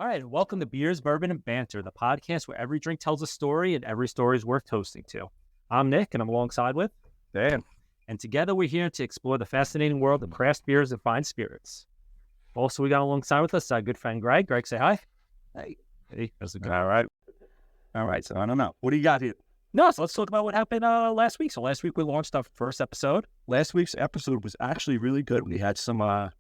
All right, welcome to Beers, Bourbon, and Banter, the podcast where every drink tells a story and every story is worth toasting to. I'm Nick, and I'm alongside with Dan. And together we're here to explore the fascinating world of craft beers and fine spirits. Also, we got alongside with us our good friend Greg. Greg, say hi. Hey, how's it going? All right. So I don't know. What do you got here? No, so let's talk about what happened last week. So last week we launched our first episode. Last week's episode was actually really good. We had some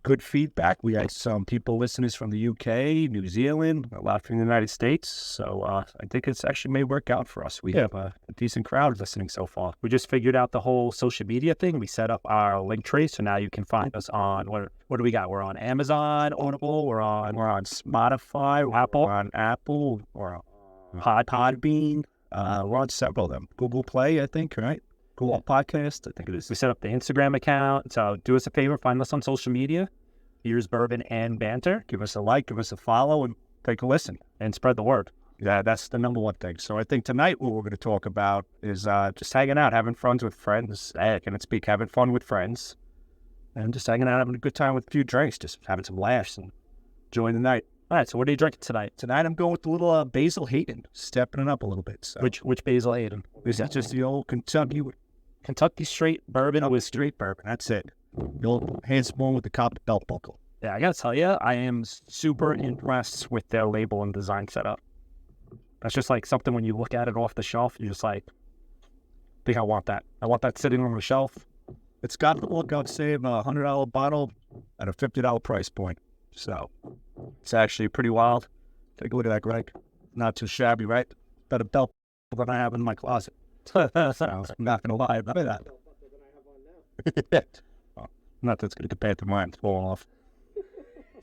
good feedback. We had some people, listeners from the UK, New Zealand, a lot from the United States. So I think it's actually may work out for us. We have a decent crowd listening so far. We just figured out the whole social media thing. We set up our link tree, so now you can find us on, what do we got? We're on Amazon, Audible, we're on Spotify, Apple. we're on Apple, we're on Podbean. We're on several of them. Google Play, I think, right? Google Podcast, I think it is. We set up the Instagram account. So do us a favor, find us on social media, Beers, Bourbon, and Banter. Give us a like, give us a follow, and take a listen. And spread the word. Yeah, that's the number one thing. So I think tonight what we're going to talk about is just hanging out, having fun with friends. Having fun with friends. And just hanging out, having a good time with a few drinks, just having some laughs and enjoying the night. All right, so what are you drinking tonight? Tonight I'm going with the little Basil Hayden, stepping it up a little bit. So. Which Basil Hayden? Is that just the old Kentucky straight bourbon with straight bourbon? That's it. The old handsome with the copper belt buckle. Yeah, I gotta tell you, I am super impressed with their label and design setup. That's just like something when you look at it off the shelf, you're just like, I think I want that. I want that sitting on the shelf. It's got the look, I'd say, of a $100 bottle at a $50 price point. So it's actually pretty wild. Take a look at that, Greg. Not too shabby, right? Better belt than I have in my closet. So I'm not going to lie about that. Not that's going to compare to mine. It's falling off.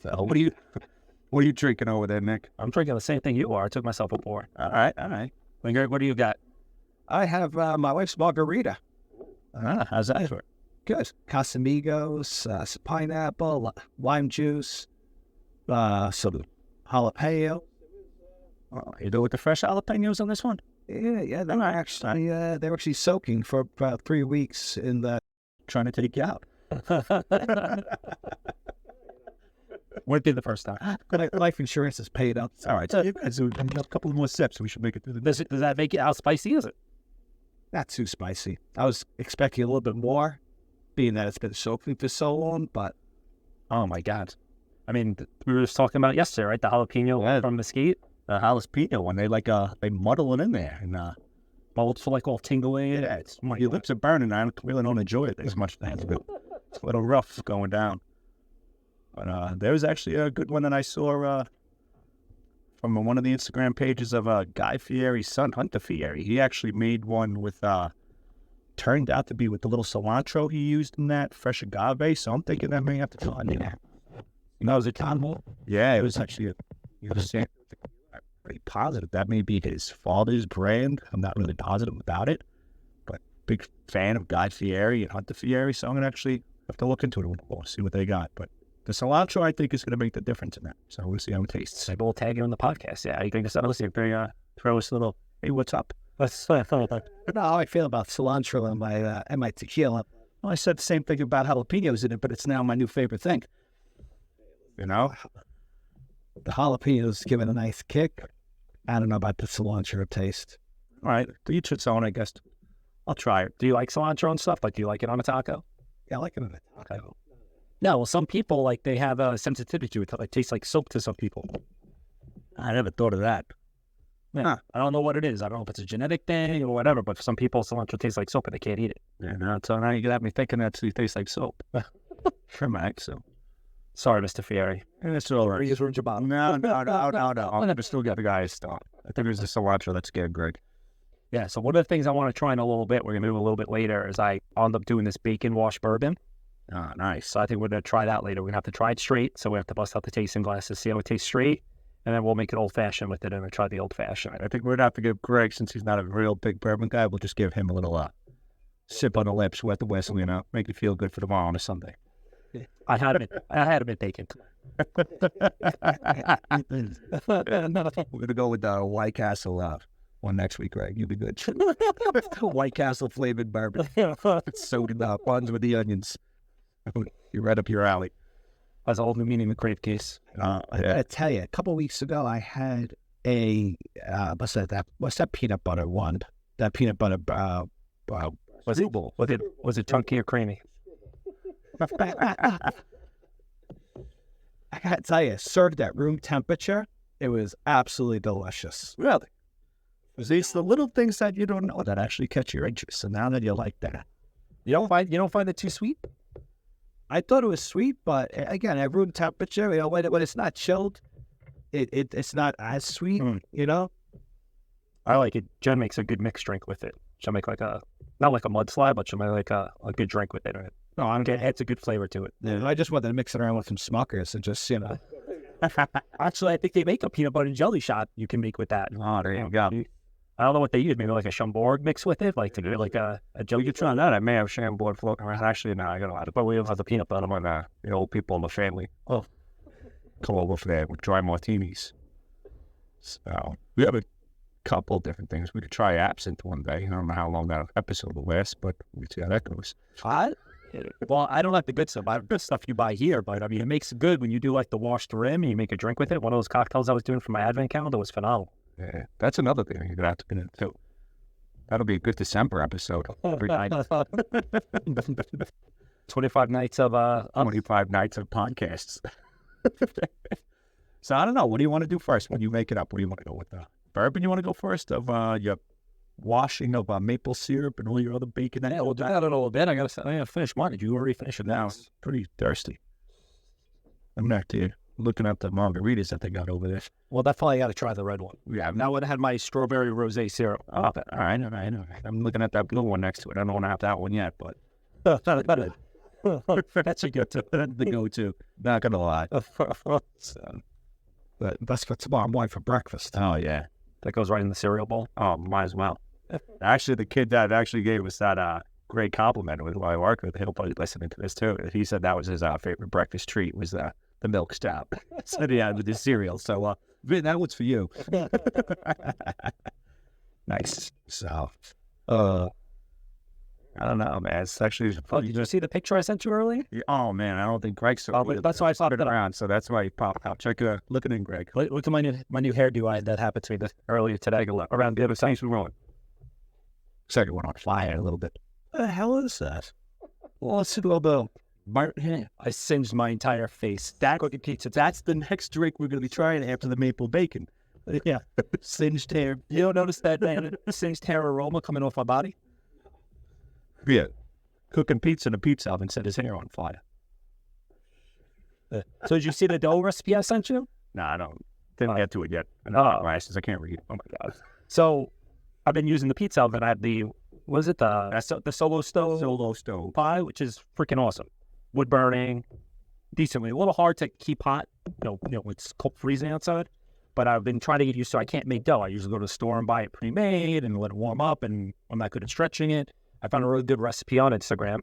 So what are you drinking over there, Nick? I'm drinking the same thing you are. I took myself a pour. All right. Greg, what do you got? I have my wife's Margarita. How's that for? Good. Casamigos, some pineapple, lime juice, some jalapeno. You do with the fresh jalapenos on this one? Yeah, they're actually soaking for about 3 weeks in the trying to take you out. Wouldn't be the first time. Life insurance is paid up. All right, so you guys have a couple more steps. We should make it through the. Does that make it? How spicy is it? Not too spicy. I was expecting a little bit more, being that it's been soaking for so long. But oh my god, I mean, we were just talking about yesterday, right? The jalapeno from Mesquite. The jalapeno one, they muddle it in there and bubbles feel like all tingling. Yeah, your lips are burning. I really don't enjoy it as much as that. It's a little rough going down. But there was actually a good one that I saw from one of the Instagram pages of Guy Fieri's son, Hunter Fieri. He actually made one with turned out to be with the little cilantro he used in that fresh agave. So I'm thinking that may have to try it. That was a Convo? Yeah, it was actually pretty positive. That may be his father's brand. I'm not really positive about it, but big fan of Guy Fieri and Hunter Fieri, so I'm going to actually have to look into it a little more, see what they got. But the cilantro, I think, is going to make the difference in that. So we'll see how it tastes. Maybe we'll tag you on the podcast. Yeah, you think it's listening? Throw us a little, hey, what's up? That's not how I feel about cilantro and my tequila. Well, I said the same thing about jalapenos in it, but it's now my new favorite thing. You know? The jalapenos give it a nice kick. I don't know about the cilantro taste. All right. To each its own, I guess. I'll try it. Do you like cilantro and stuff? Like, do you like it on a taco? Yeah, I like it on a taco. No, well, some people, like, they have a sensitivity to it. It tastes like soap to some people. I never thought of that. Yeah. Huh. I don't know what it is. I don't know if it's a genetic thing or whatever, but for some people, cilantro tastes like soap and they can't eat it. Yeah, no, so now you got me thinking that it tastes like soap. For Max, so. Sorry, Mr. Fieri. It's all right. No. I'll never still get the guy's stuff. I think it was the cilantro that scared Greg. Yeah, so one of the things I want to try in a little bit, we're going to move a little bit later, is I end up doing this bacon wash bourbon. Oh, nice. So I think we're going to try that later. We're going to have to try it straight, so we have to bust out the tasting glasses, see how it tastes straight, and then we'll make it old-fashioned with it, and we'll try the old-fashioned. I think we're going to have to give Greg, since he's not a real big bourbon guy, we'll just give him a little sip on the lips, wet the whistle, make it feel good for tomorrow on a Sunday. I had a bit bacon. We're gonna go with the White Castle one next week, Greg. You'll be good. White Castle flavored bourbon. It's soaked in the buns with the onions. You're right up your alley. That's a whole new meaning of crave case. I gotta tell you, a couple weeks ago, I had a what's that peanut butter one? That peanut butter Was it chunky or creamy? I gotta tell you, served at room temperature, it was absolutely delicious. Really? These the little things that you don't know that actually catch your interest, and now that you like that. You don't find it too sweet? I thought it was sweet, but again, at room temperature, you know, when it's not chilled, it's not as sweet, you know? I like it. Jen makes a good mixed drink with it. She'll make like not like a mudslide, but she'll make like a good drink with it. Right? No, it adds a good flavor to it. Yeah, I just wanted to mix it around with some Smuckers and just, you know. Actually, I think they make a peanut butter and jelly shot you can make with that. Oh, there you go. I don't know what they use. Maybe like a Chambord mix with it, like to do like a jelly. You try that? I may have Chambord floating around. Actually, no, I got a lot of. But we have the peanut butter on the old people in the family. Oh, come over for that with dry martinis. So we have a couple different things. We could try absinthe one day. I don't know how long that episode will last, but we'll see how that goes. Well, I don't like the good stuff. I have good stuff you buy here, but I mean, it makes it good when you do like the washed rim and you make a drink with it. One of those cocktails I was doing for my advent calendar was phenomenal. Yeah, that's another thing you're gonna have to get into. That'll be a good December episode. Every night. 25 nights of 25 nights of podcasts. So I don't know. What do you want to do first when you make it up? What do you want to go with? Bourbon you want to go first? Of your washing of maple syrup and all your other bacon? Yeah, we'll do that in a little bit. I gotta finish mine. Did you already finish it now? I'm pretty thirsty. I'm not there. Looking at the margaritas that they got over there. Well, definitely got to try the red one. Yeah. Now it had my strawberry rosé syrup. Oh, all right. I'm looking at that blue one next to it. I don't want to have that one yet, but that's a good that's the go-to. Not gonna lie. So, but that's for tomorrow morning for breakfast. Oh yeah, that goes right in the cereal bowl. Oh, might as well. Actually, the kid that actually gave us that great compliment with who I work with, he'll probably listening to this too. He said that was his favorite breakfast treat was the milk stout. So yeah, with the cereal. So Vin, that was for you. Nice. So I don't know, man. It's actually did you see the picture I sent you earlier? Oh man, I don't think Greg saw it. That's why I thought it around. So that's why he popped out. Check it out. Look at him, Greg. Look at my new hairdo that happened to me earlier today. Around the other side. Second one on fire a little bit. What the hell is that? Well, it's a little bit. I singed my entire face. That cookie pizza. That's the next drink we're going to be trying after the maple bacon. Yeah. Singed hair. You don't notice that singed hair aroma coming off my body? Yeah. Cooking pizza in a pizza oven set his hair on fire. So did you see the dough recipe I sent you? No, I don't. Didn't get to it yet. I can't read. Oh my God. So I've been using the pizza oven. I have the Solo Stove? Solo Stove pie, which is freaking awesome. Wood burning, decently. A little hard to keep hot, you know, it's cold freezing outside. But I've been trying to get used to. I can't make dough. I usually go to the store and buy it pre-made and let it warm up. And I'm not good at stretching it. I found a really good recipe on Instagram.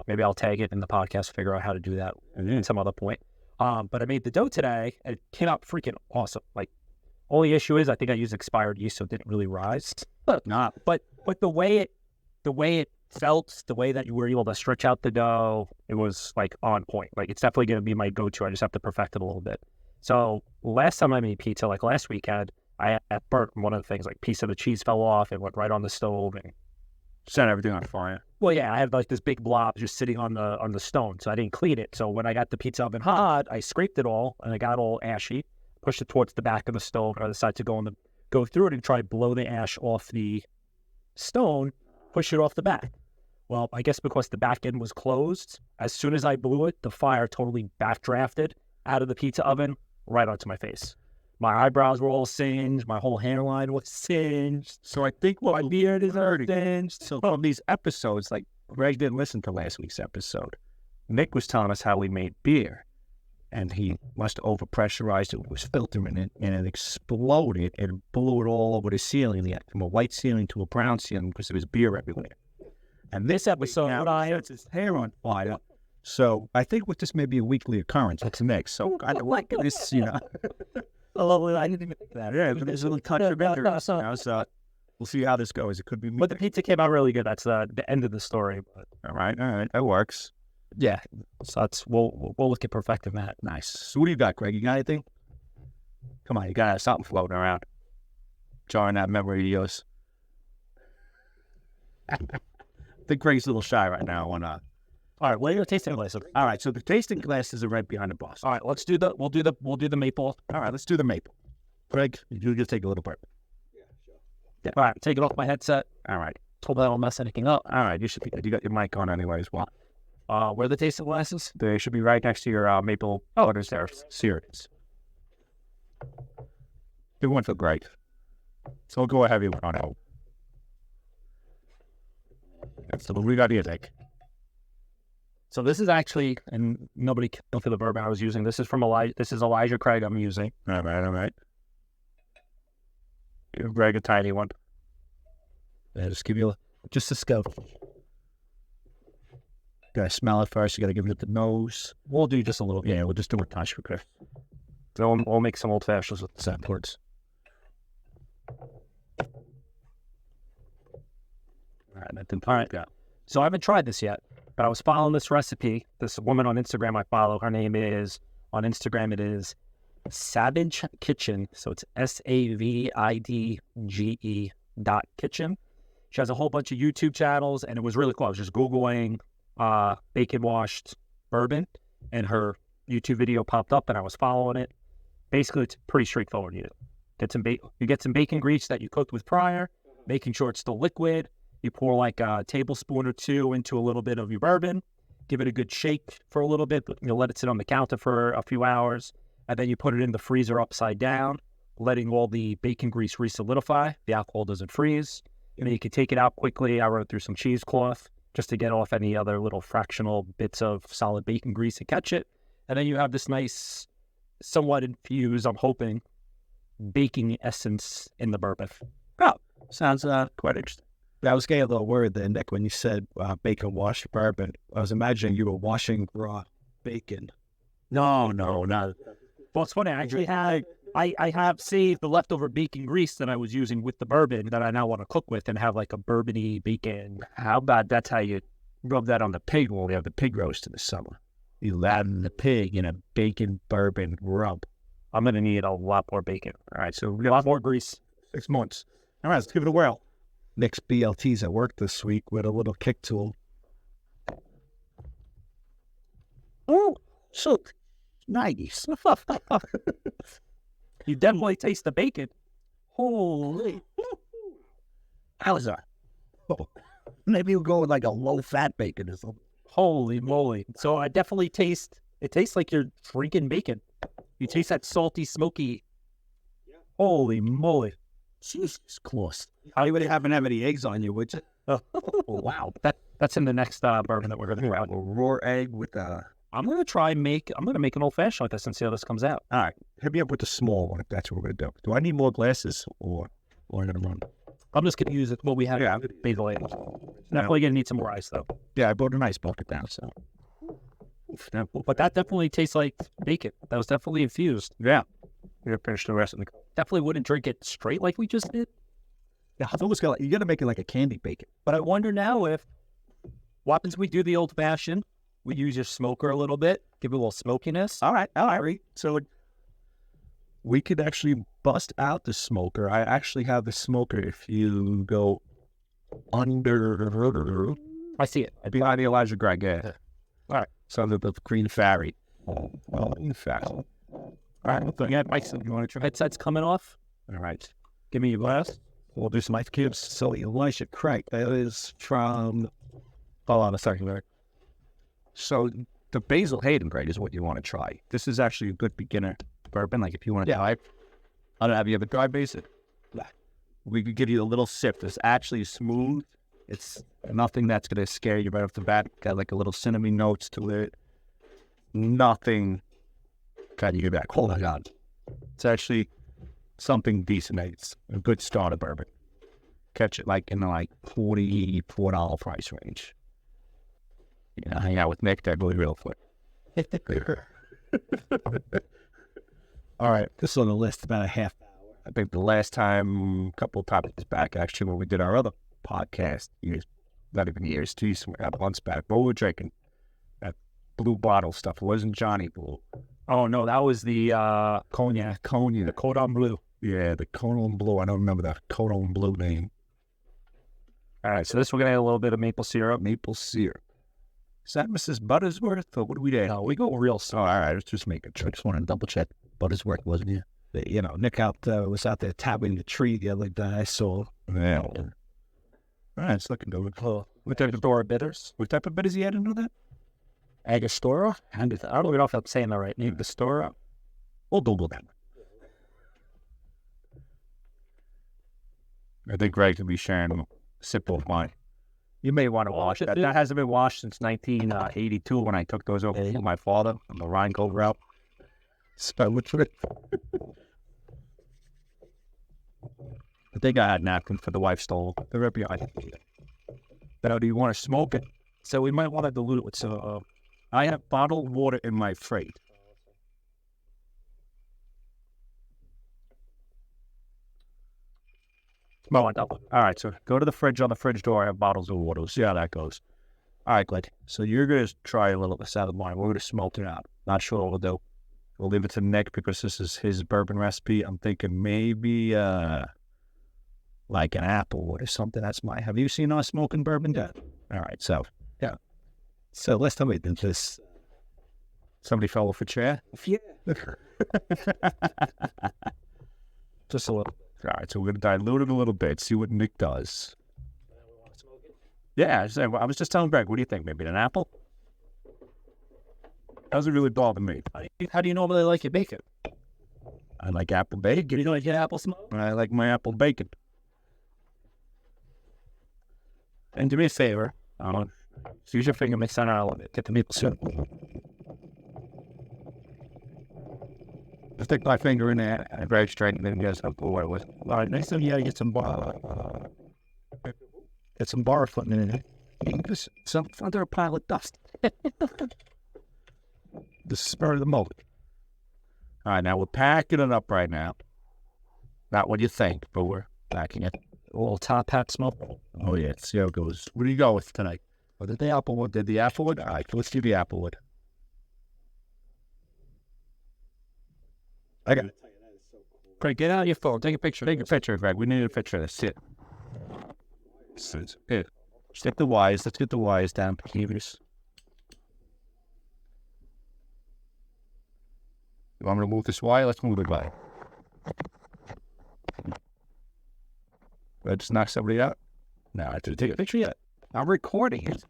Maybe I'll tag it in the podcast, figure out how to do that at some other point. But I made the dough today, and it came out freaking awesome. Like, only issue is I think I used expired yeast, so it didn't really rise. But the way it felt, the way that you were able to stretch out the dough, it was like on point. Like, it's definitely going to be my go-to. I just have to perfect it a little bit. So last time I made pizza, like last weekend, I burnt one of the things. Like, piece of the cheese fell off and went right on the stove and set everything on fire. Well, yeah, I had like this big blob just sitting on the stone, so I didn't clean it. So when I got the pizza oven hot, I scraped it all and I got all ashy. Pushed it towards the back of the stove, and I decided to go through it and try to blow the ash off the stone, push it off the back. Well, I guess because the back end was closed, as soon as I blew it, the fire totally backdrafted out of the pizza oven right onto my face. My eyebrows were all singed. My whole hairline was singed. So I think what my beard is singed. So from these episodes, like Greg didn't listen to last week's episode. Nick was telling us how we made beer. And he must have overpressurized it. It was filtering it, and it exploded and blew it all over the ceiling. From a white ceiling to a brown ceiling because there was beer everywhere. And this episode, I had his hair on fire. So I think this may be a weekly occurrence. It's Nick. So I don't like this, you know. I didn't even think of that. Yeah, but there's a little cut of better. So we'll see how this goes. It could be me. But the pizza came out really good. That's the end of the story. But. All right. That works. Yeah. So we'll look at perfecting that. Nice. So what do you got, Greg? You got anything? Come on, you got something floating around. Jarring that memory of yours. I think Greg's a little shy right now on All right, what are your tasting glasses? All right, so the tasting glasses are right behind the boss. All right, we'll do the maple. All right, let's do the maple. Greg, you just take a little bourbon. Yeah. All right, take it off my headset. All right. Hope I don't mess anything up. All right, you should be good. You got your mic on anyway as well. Where are the tasting glasses? They should be right next to your maple. Oh, there's there. Series. Good one for Greg. So we'll go ahead with on out. So what we got here, Dick? So this is actually, and nobody can for the bourbon I was using. This is from Elijah. This is Elijah Craig I'm using. All right. Give Greg a tiny one. Yeah, just give you just a scope. Gotta smell it first. You gotta give it the nose. We'll do just a little bit. Yeah, we'll just do a touch for Chris. So we'll make some old fashions with the samples. All right, that's All right. So I haven't tried this yet, but I was following this recipe. This woman on Instagram I follow, her name is, on Instagram it is Savage Kitchen. So it's SAVIDGE.kitchen. She has a whole bunch of YouTube channels, and it was really cool. I was just Googling bacon washed bourbon, and her YouTube video popped up, and I was following it. Basically, it's pretty straightforward. You get some bacon grease that you cooked with prior, making sure it's still liquid. You pour like a tablespoon or two into a little bit of your bourbon, give it a good shake for a little bit. You'll let it sit on the counter for a few hours, and then you put it in the freezer upside down, letting all the bacon grease re-solidify. The alcohol doesn't freeze. And then you can take it out quickly. I wrote through some cheesecloth just to get off any other little fractional bits of solid bacon grease and catch it. And then you have this nice, somewhat infused, I'm hoping, baking essence in the bourbon. Oh, sounds quite interesting. I was getting a little worried there, Nick, when you said bacon washed bourbon. I was imagining you were washing raw bacon. No, not. Well, it's funny. I actually I have saved the leftover bacon grease that I was using with the bourbon that I now want to cook with and have like a bourbony bacon. How about that's how you rub that on the pig when we have the pig roast in the summer? You lather the pig in a bacon bourbon rub. I'm going to need a lot more bacon. All right, so A lot more grease. 6 months. All right, let's give it a whirl. Nick's BLT's at work this week with a little kick to him. Oh, so nice. You definitely taste the bacon. Holy. How's that? Oh, maybe we'll go with like a low-fat bacon or something. Holy moly. So I definitely it tastes like you're drinking bacon. You taste that salty, smoky. Holy moly. Jesus Christ. You wouldn't happen to have any eggs on you, would you? Oh, wow. That's in the next bourbon that we're going to try. A raw egg with I'm going to make an old fashioned like this and see how this comes out. All right, hit me up with the small one if that's what we're going to do. Do I need more glasses or I'm going to run? I'm just going to use it. Well, we have Basil Hayden. Definitely going to need some more ice, though. Yeah, I bought a nice bucket down, so. But that definitely tastes like bacon. That was definitely infused. Yeah. We're going to finish the rest of the... Definitely wouldn't drink it straight like we just did. Yeah, it's almost you got to make it like a candy bacon. But I wonder now what happens if we do the old fashioned. We use your smoker a little bit, give it a little smokiness. All right. So we could actually bust out the smoker. I actually have the smoker if you go under... I see it. Behind the Elijah Greg, yeah. All right. So the Green Fairy. In fact. All right. You want to try? Headset's coming off. All right. Give me your glass. We'll do some ice cubes. So Elijah Craig, that is from... Hold on a second there. So the Basil Hayden grade is what you want to try. This is actually a good beginner bourbon. Like if you want to try, I don't know, have you ever tried Basil? We could give you a little sip. It's actually smooth. It's nothing that's going to scare you right off the bat. Got like a little cinnamon notes to it. Nothing kind of you back. Oh my God. It's actually something decent. It's a good starter bourbon. Catch it like in the like $44 price range. You know, hang out with Nick, that'd be real quick. All right. This is on the list about a half hour. I think the last time, a couple of topics back, actually, when we did our other podcast, years, not even years, geez, months back, but we were drinking. blue bottle stuff. It wasn't Johnny Blue. Oh no, that was the Cognac. the Cordon Bleu. Yeah, the Cordon Bleu. I don't remember that Cordon Bleu name. All right, so this we're gonna add a little bit of maple syrup. Maple syrup. Is that Mrs. Buttersworth, or what do we do? No, we go real Oh, slow. all right. I was just making sure. I just wanted to double check. Buttersworth, wasn't you? You know, Nick was out there tapping the tree the other day. I saw. Yeah. All right, it's looking good. With the Dora bitters. What type of bitters he had into that? Angostura? I don't even know if I'm saying that right. Angostura? We'll Google that. I think Greg could be sharing a sip of mine. You may want to wash it. That hasn't been washed since 1982 when I took those over from my father on the Rhinegold route. So which one? I think I had napkin for the wife stole. They're right behind. Now, do you want to smoke it? So we might want to dilute it with some. I have bottled water in my fridge. All right, so go to the fridge. On the fridge door, I have bottles of water. We'll see how that goes. All right, Glad. So you're going to try a little of this out of mine. We're going to smoke it out. Not sure what we'll do. We'll leave it to Nick because this is his bourbon recipe. I'm thinking maybe like an applewood or something. That's my. Have you seen us smoking bourbon yet? All right, so So last time we did this, somebody fell off a chair. yeah, Just a little. All right, so we're going to dilute it a little bit, see what Nick does. Yeah, I was just telling Greg, what do you think? Maybe an apple? Doesn't really bother me. How do you normally like your bacon? I like apple bacon. You don't like your apple smoke? I like my apple bacon. And do me a favor. Use your finger, mix that out. Get the maple syrup. Stick my finger in there and very straight and then just up what it was. All right, next time you gotta get some bar. get some bar footing in it. Just some under a pile of dust. The spur of the moment. All right, now we're packing it up right now. Not what you think, but we're packing it. A little top hat smoke. Oh, yeah. See how it goes. What do you go with tonight? Oh, did the applewood? Did the applewood? All right, let's do the applewood. I got it. Greg, get out your phone. Take a picture. Take a picture, Greg. We need a picture of this. Sit. Here. Stick the wires. Let's get the wires down. Beavers. You want me to move this wire? Let's move the wire. Let's knock somebody out. No, I didn't take a picture yet. I'm recording it.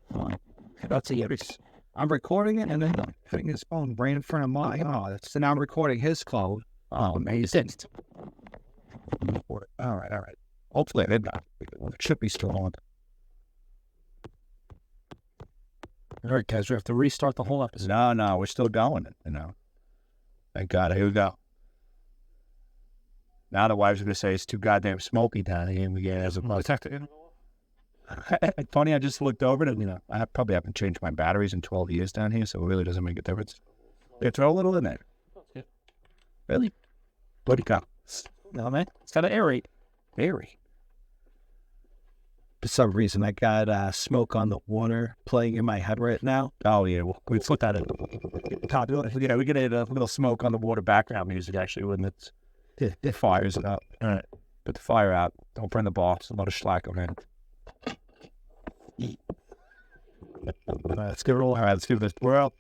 That's it. I'm recording it and then putting his phone right in front of mine. Oh, so now I'm recording his phone. Oh, amazing. All right. Hopefully I did not. It should be still on. All right, guys, we have to restart the whole episode. No, we're still going, Thank God. Here we go. Now the wives are going to say it's too goddamn smoky down here. And we get as a detector. It's funny, I just looked over it and, I probably haven't changed my batteries in 12 years down here, so it really doesn't make a difference. They throw a little in there. Really? Let it go. No, man. It's got to aerate. Very. For some reason, I got smoke on the water playing in my head right now. Oh, yeah. We put that in. Yeah, we get a little smoke on the water background music, actually, when it fires it up. All right. Put the fire out. Don't burn the boss. A lot of slack on it. Let's give it all. All right, let's give this twirl.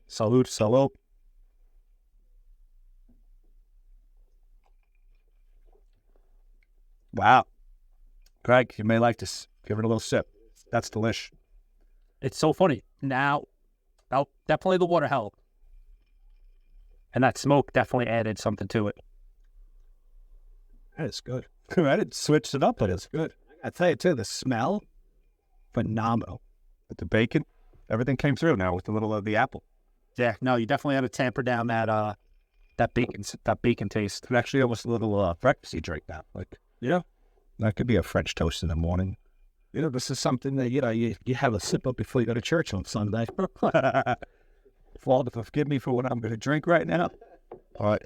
Salute. Wow. Greg, you may like this. Give it a little sip. That's delish. It's so funny. Now, definitely the water helped. And that smoke definitely added something to it. That is good. I didn't switch it up, but it's good. I tell you too, the smell, phenomenal. With the bacon, everything came through now with a little of the apple. Yeah, no, you definitely had to tamper down that bacon taste. It's actually almost a little breakfasty drink now. That could be a French toast in the morning. This is something that, you have a sip of before you go to church on Sunday. Father, forgive me for what I'm going to drink right now. All right.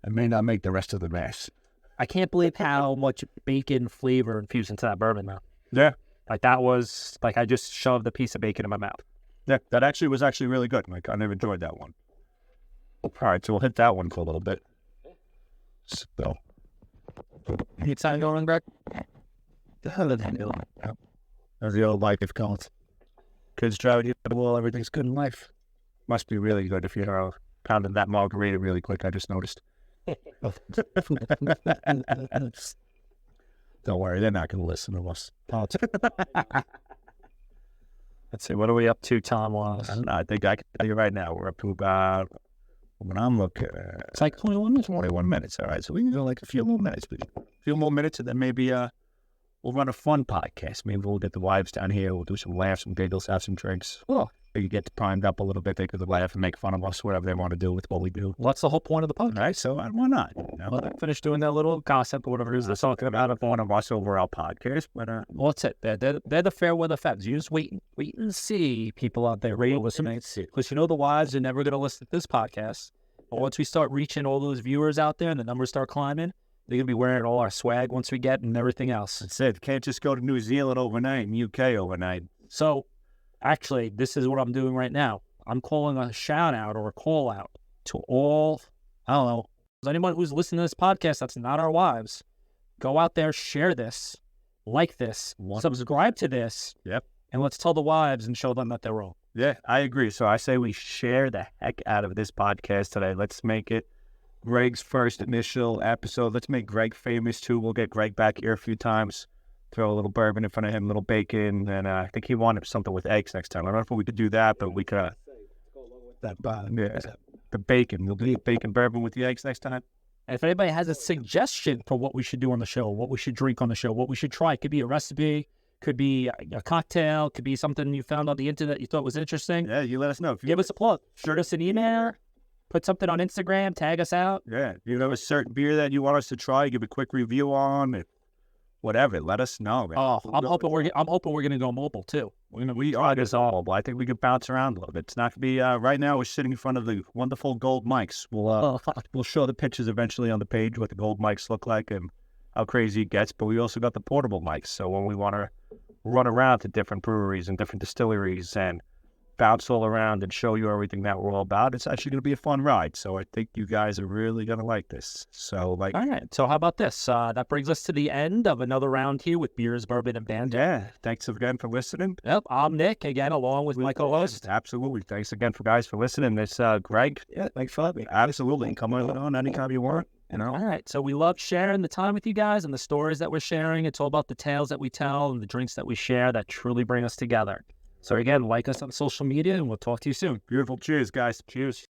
I may not make the rest of the mass. I can't believe how much bacon flavor infused into that bourbon now. Yeah. Like that was, I just shoved a piece of bacon in my mouth. Yeah, that actually was really good. I kind of enjoyed that one. All right, so we'll hit that one for a little bit. So, You time going, Greg? The hell is that? as the old life counts. Kids driving you to the wall, everything's good in life. Must be really good if you're pounding that margarita really quick, I just noticed. Don't worry, they're not going to listen to us. Let's see, what are we up to time-wise? I don't know, I think I can tell you right now, we're up to about, when I'm looking, It's like 21 minutes. 21 minutes. All right, so we can go like a few more minutes, please. A few more minutes, and then maybe we'll run a fun podcast. Maybe we'll get the wives down here. We'll do some laughs, some giggles, have some drinks. Oh. You get primed up a little bit. They could laugh and make fun of us, whatever they want to do with what we do. Well, that's the whole point of the podcast. All right, so why not? You know? Well, finish doing that little gossip or whatever it is they're talking about. Out of one of us overall podcast, but Well, that's it. They're the fair weather fans. You just wait and see, people out there radio listening. Because you know the wives are never going to listen to this podcast. But once we start reaching all those viewers out there and the numbers start climbing, they're going to be wearing all our swag once we get and everything else. that's it. Can't just go to New Zealand overnight and UK overnight. So, actually, this is what I'm doing right now. I'm calling a shout out or a call out to all, I don't know, anyone who's listening to this podcast that's not our wives. Go out there, share this, like this, subscribe to this. Yep. And let's tell the wives and show them that they're wrong. Yeah, I agree. So I say we share the heck out of this podcast today. Let's make it Greg's first initial episode. Let's make Greg famous too. We'll get Greg back here a few times. Throw a little bourbon in front of him, a little bacon, and I think he wanted something with eggs next time. I don't know if we could do that, but we could. The bacon. We'll do bacon bourbon with the eggs next time. And if anybody has a suggestion for what we should do on the show, what we should drink on the show, what we should try, it could be a recipe, could be a cocktail, could be something you found on the internet you thought was interesting. Yeah, you let us know. If you Give us a plug. Shoot us an email. Put something on Instagram. Tag us out. Yeah, you have a certain beer that you want us to try, give a quick review on, whatever. Let us know, man. Oh, I'm hoping we're gonna go mobile too. We are dissolvable. I think we could bounce around a little bit. It's not gonna be right now. We're sitting in front of the wonderful gold mics. We'll show the pictures eventually on the page what the gold mics look like and how crazy it gets. But we also got the portable mics. So when we want to run around to different breweries and different distilleries and bounce all around and show you everything that we're all about, it's actually going to be a fun ride. So I think you guys are really going to like this. So all right. So how about this? That brings us to the end of another round here with Beers, Bourbon, and Banter. Yeah. Thanks again for listening. Yep. I'm Nick again, along with my co-host. Absolutely. Thanks again for listening. This Greg. Yeah, thanks for having me. Absolutely. Come on anytime you want. You know. All right. So we love sharing the time with you guys and the stories that we're sharing. It's all about the tales that we tell and the drinks that we share that truly bring us together. So again, like us on social media, and we'll talk to you soon. Beautiful. Cheers, guys. Cheers.